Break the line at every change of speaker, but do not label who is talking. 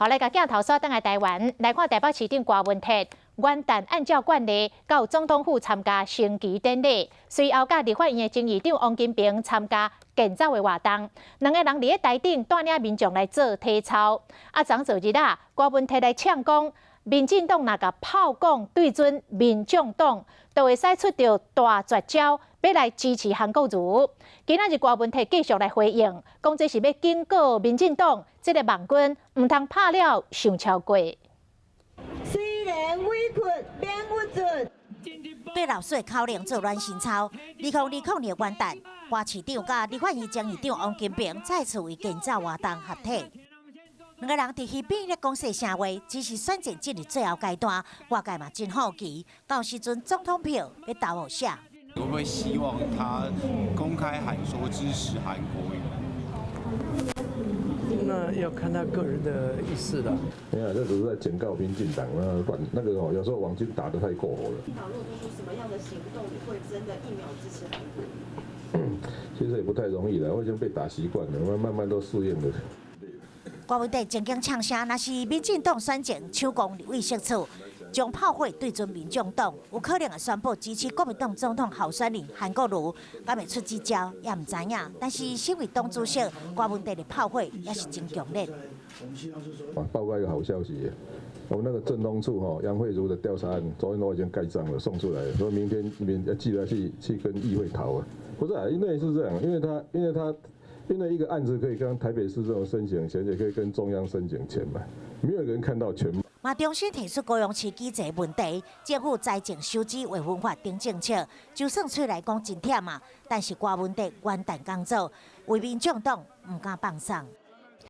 后来，甲镜头锁倒来台湾，来看台北市长郭文泰元旦按照惯例到总统府参加升旗典礼，随后甲立法院的前议长王金平参加建造的活动，两个人伫咧台顶带领民众来做体操。昨昨日啊，郭文泰来呛讲，民进党若甲炮讲对准民众党，就会使出着大绝招，要来支持韩国瑜。今仔日郭文泰继续来回应，讲这是要警告民进党，这个网军唔通拍了上超过。
虽然委屈，并不准。
对老水口令做乱心操，2020年元旦，花市长甲立法院前议长王金平再次为建造活动合体。两个人伫迄边咧讲细声话，只是选战进入最后阶段，外界嘛真好奇，到时阵总统票要投互谁？
会不会希望他公开喊说支持韩国瑜？
那要看他个人的意思了。
没有，这只是在警告民进党，有时候网军打得太过火了。
讨论出什么样的行动会真的一秒支持韩国？
其实也不太容易了，我已经被打习惯了，慢慢都适应了。
郭文泰曾经呛声，若是民进党选前手工卫生处，将炮火对准民众党，有可能会宣布支持国民党总统候选人韩国瑜，敢会出这招也唔知影。但是身为党主席，郭文泰的炮火也是真强烈。
报告一个好消息，我们那个政通处杨惠如的调查案，昨天都已经盖章了，送出来了，所以明天要记得去跟议会讨啊。不是啊，因为是这样，因为一个案子可以跟台北市政府申请钱，也可以跟中央申请钱嘛，没有人看到全部。
嘛，重新提出高雄市机制问题，政府财政收支违分法定政策，就算出来讲真忝啊，但是郭文泰元旦工作，为民众党唔敢放松。